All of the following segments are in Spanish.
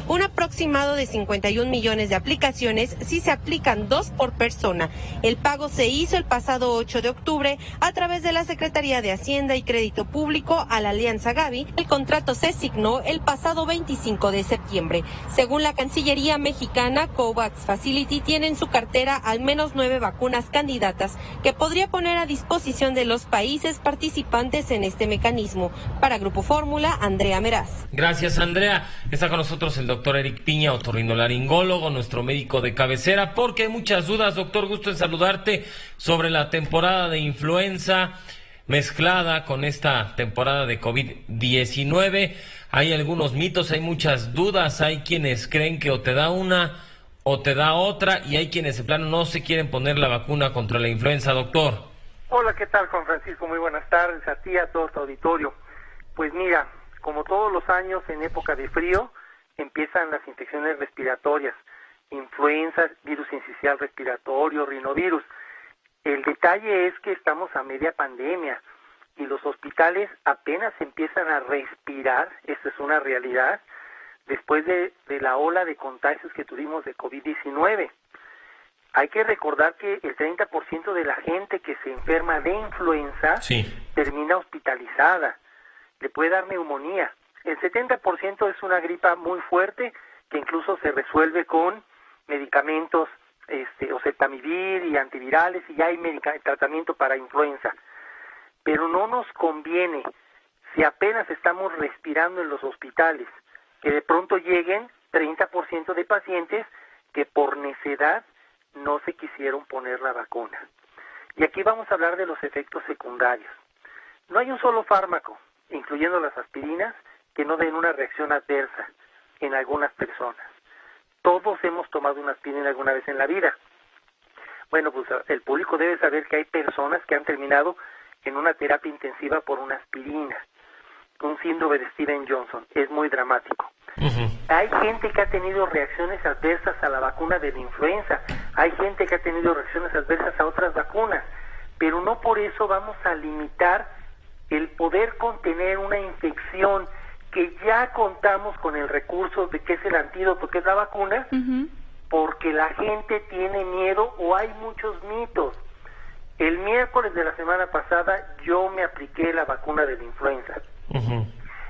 un aproximado de 51 millones de aplicaciones si se aplican 2 por persona. El pago se hizo el pasado 8 de octubre a través de la Secretaría de Hacienda y Crédito Público a la Alianza Gavi. El contrato se signó el pasado 25 de septiembre. Según la Cancillería mexicana, COVAX Facility tiene en su cartera al menos 9 vacunas candidatas que podría poner a disposición de los países participantes en este mecanismo. Para Grupo Fórmula, Andrea Meraz. Gracias, Andrea. Está con nosotros el doctor Eric Piña, otorrinolaringólogo, nuestro médico de cabecera, porque hay muchas dudas, doctor, gusto en saludarte, sobre la temporada de influenza mezclada con esta temporada de COVID-19. Hay algunos mitos, hay muchas dudas, hay quienes creen que o te da una o te da otra, y hay quienes de plano no se quieren poner la vacuna contra la influenza, doctor. Hola, ¿qué tal, Juan Francisco? Muy buenas tardes a ti y a todo tu auditorio. Pues mira, como todos los años en época de frío, empiezan las infecciones respiratorias, influenza, virus sincicial respiratorio, rinovirus. El detalle es que estamos a media pandemia y los hospitales apenas empiezan a respirar, esto es una realidad, después de la ola de contagios que tuvimos de COVID-19. Hay que recordar que el 30% de la gente que se enferma de influenza termina hospitalizada, le puede dar neumonía. El 70% es una gripa muy fuerte que incluso se resuelve con medicamentos, oseltamivir y antivirales, y ya hay tratamiento para influenza. Pero no nos conviene, si apenas estamos respirando en los hospitales, que de pronto lleguen 30% de pacientes que por necedad no se quisieron poner la vacuna. Y aquí vamos a hablar de los efectos secundarios. No hay un solo fármaco, incluyendo las aspirinas, que no den una reacción adversa en algunas personas. Todos hemos tomado una aspirina alguna vez en la vida. Bueno, pues el público debe saber que hay personas que han terminado en una terapia intensiva por una aspirina, un síndrome de Steven Johnson. Es muy dramático. Hay gente que ha tenido reacciones adversas a la vacuna de la influenza, hay gente que ha tenido reacciones adversas a otras vacunas, pero no por eso vamos a limitar el poder contener una infección que ya contamos con el recurso de que es el antídoto, que es la vacuna, porque la gente tiene miedo o hay muchos mitos. El miércoles de la semana pasada yo me apliqué la vacuna de la influenza.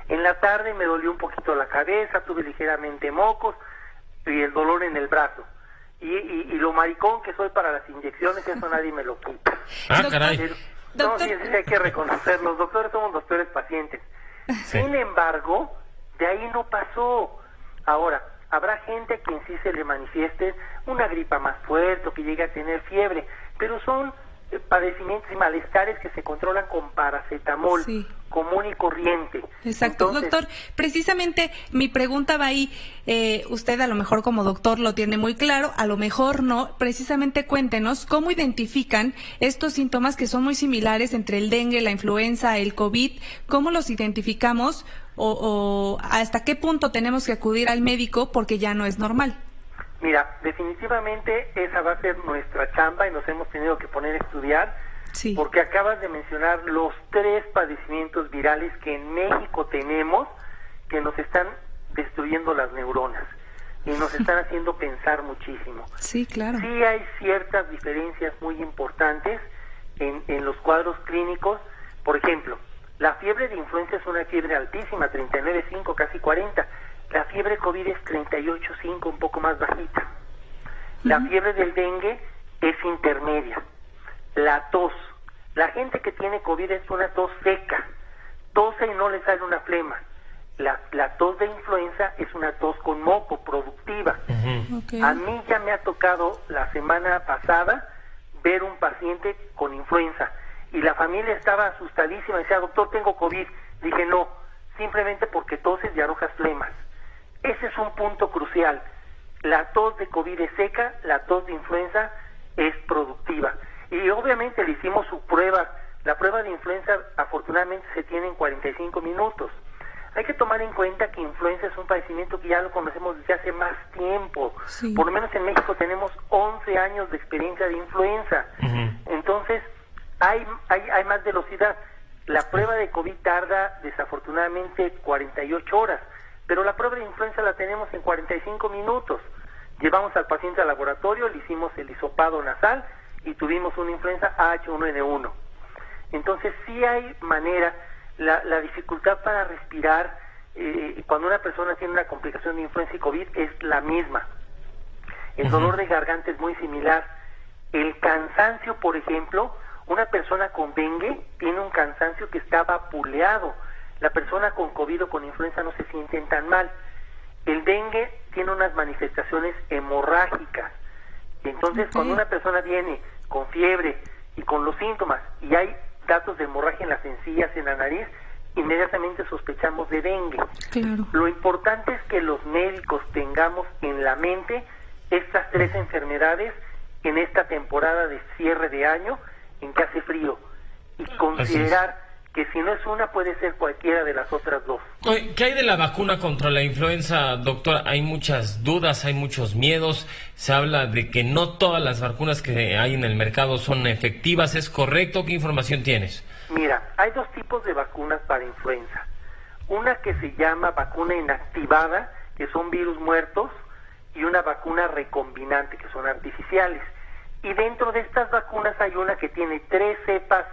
En la tarde me dolió un poquito la cabeza, tuve ligeramente mocos y el dolor en el brazo. Y lo maricón que soy para las inyecciones, eso nadie me lo quita. Caray. No, sí, hay que reconocer, los doctores somos los peores pacientes. Sin embargo, de ahí no pasó. Ahora, habrá gente a quien sí se le manifieste una gripa más fuerte o que llegue a tener fiebre, pero son padecimientos y malestares que se controlan con paracetamol común y corriente. Exacto. Entonces, doctor, precisamente mi pregunta va ahí, usted a lo mejor como doctor lo tiene muy claro, a lo mejor no, precisamente cuéntenos cómo identifican estos síntomas que son muy similares entre el dengue, la influenza, el COVID, cómo los identificamos o hasta qué punto tenemos que acudir al médico porque ya no es normal. Mira, definitivamente esa va a ser nuestra chamba y nos hemos tenido que poner a estudiar, porque acabas de mencionar los 3 padecimientos virales que en México tenemos que nos están destruyendo las neuronas y nos están haciendo pensar muchísimo. Sí, claro. Sí hay ciertas diferencias muy importantes en los cuadros clínicos. Por ejemplo, la fiebre de influenza es una fiebre altísima, 39.5, casi 40. La fiebre COVID es 38.5, un poco más bajita. La fiebre del dengue es intermedia. La tos. La gente que tiene COVID es una tos seca. Tose y no le sale una flema. La tos de influenza es una tos con moco, productiva. A mí ya me ha tocado la semana pasada ver un paciente con influenza y la familia estaba asustadísima. Decía, doctor, tengo COVID. Dije, no, simplemente porque toses y arrojas flemas. Ese es un punto crucial. La tos de COVID es seca, la tos de influenza es productiva. Y obviamente le hicimos su prueba. La prueba de influenza afortunadamente se tiene en 45 minutos. Hay que tomar en cuenta que influenza es un padecimiento que ya lo conocemos desde hace más tiempo. Por lo menos en México tenemos 11 años de experiencia de influenza. Entonces, hay más velocidad. La prueba de COVID tarda desafortunadamente 48 horas. pero la prueba de influenza la tenemos en 45 minutos. Llevamos al paciente al laboratorio, le hicimos el hisopado nasal y tuvimos una influenza H1N1. Entonces sí hay manera, la dificultad para respirar cuando una persona tiene una complicación de influenza y COVID es la misma. El dolor de garganta es muy similar. El cansancio, por ejemplo, una persona con dengue tiene un cansancio que está vapuleado. La persona con COVID o con influenza no se sienten tan mal. El dengue tiene unas manifestaciones hemorrágicas. Entonces, cuando una persona viene con fiebre y con los síntomas y hay datos de hemorragia en las encías, en la nariz, inmediatamente sospechamos de dengue. Claro. Lo importante es que los médicos tengamos en la mente estas 3 enfermedades en esta temporada de cierre de año en que hace frío y considerar que si no es una puede ser cualquiera de las otras 2. ¿Qué hay de la vacuna contra la influenza, doctor? Hay muchas dudas, hay muchos miedos, se habla de que no todas las vacunas que hay en el mercado son efectivas, ¿es correcto? ¿Qué información tienes? Mira, hay 2 tipos de vacunas para influenza. Una que se llama vacuna inactivada, que son virus muertos, y una vacuna recombinante, que son artificiales. Y dentro de estas vacunas hay una que tiene 3 cepas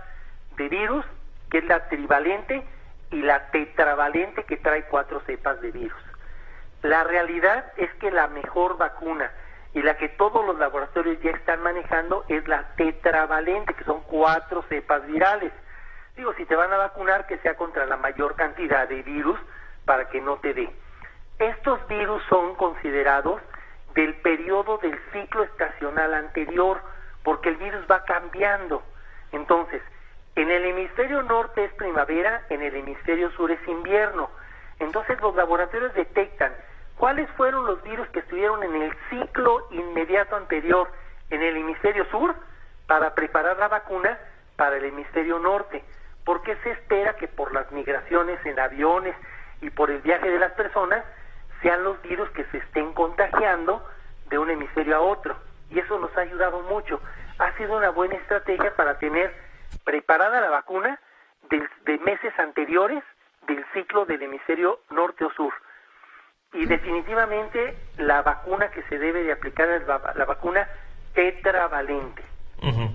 de virus, que es la trivalente, y la tetravalente, que trae 4 cepas de virus. La realidad es que la mejor vacuna y la que todos los laboratorios ya están manejando es la tetravalente, que son 4 cepas virales. Digo, si te van a vacunar, que sea contra la mayor cantidad de virus para que no te dé. Estos virus son considerados del periodo del ciclo estacional anterior, porque el virus va cambiando. Entonces, en el hemisferio norte es primavera, en el hemisferio sur es invierno. Entonces los laboratorios detectan cuáles fueron los virus que estuvieron en el ciclo inmediato anterior en el hemisferio sur para preparar la vacuna para el hemisferio norte, porque se espera que por las migraciones en aviones y por el viaje de las personas sean los virus que se estén contagiando de un hemisferio a otro, y eso nos ha ayudado mucho. Ha sido una buena estrategia para tener preparada la vacuna de meses anteriores del ciclo del hemisferio norte o sur. Y definitivamente la vacuna que se debe de aplicar es la vacuna tetravalente.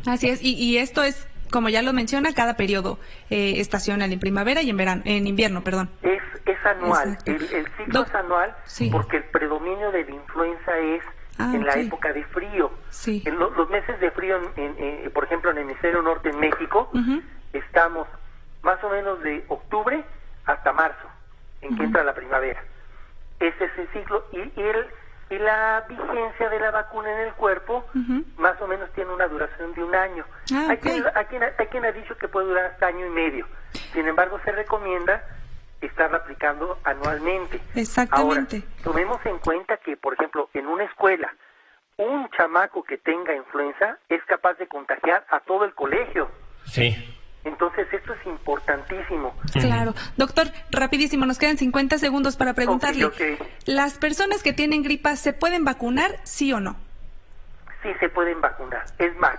Así es, y esto es, como ya lo menciona, cada periodo estacional, en primavera y en invierno, perdón. Es anual, el ciclo es anual, porque el predominio de la influenza es en la época de frío. Sí. En los meses de frío, por ejemplo, en el hemisferio norte, en México, estamos más o menos de octubre hasta marzo, en que entra la primavera. Ese es el ciclo, y la vigencia de la vacuna en el cuerpo más o menos tiene una duración de 1 año. Hay quien ha dicho que puede durar hasta 1 año y medio. Sin embargo, se recomienda estarla aplicando anualmente. Exactamente. Ahora, tomemos en cuenta que, por ejemplo, en una escuela, un chamaco que tenga influenza es capaz de contagiar a todo el colegio. Sí. Entonces, esto es importantísimo. Claro. Doctor, rapidísimo, nos quedan 50 segundos para preguntarle. Okay. ¿Las personas que tienen gripa se pueden vacunar, sí o no? Sí, se pueden vacunar. Es más,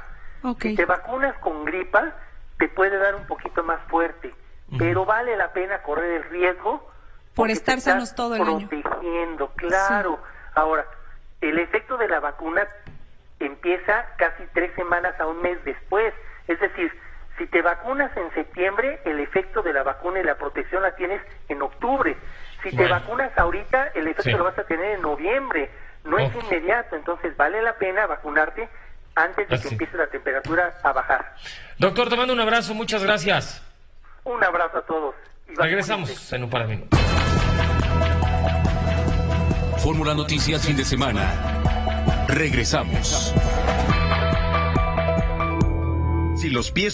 si te vacunas con gripa, te puede dar un poquito más fuerte, pero vale la pena correr el riesgo por estar sanos todo el año. Protegiendo, claro. Sí. Ahora, el efecto de la vacuna empieza casi 3 semanas a 1 mes después. Es decir, si te vacunas en septiembre, el efecto de la vacuna y la protección la tienes en octubre. Si te vacunas ahorita, el efecto lo vas a tener en noviembre. No es inmediato, entonces vale la pena vacunarte antes de que empiece la temperatura a bajar. Doctor, te mando un abrazo, muchas gracias. Un abrazo a todos. Regresamos en un par de minutos. Fórmula Noticias fin de semana. Regresamos. Si los pies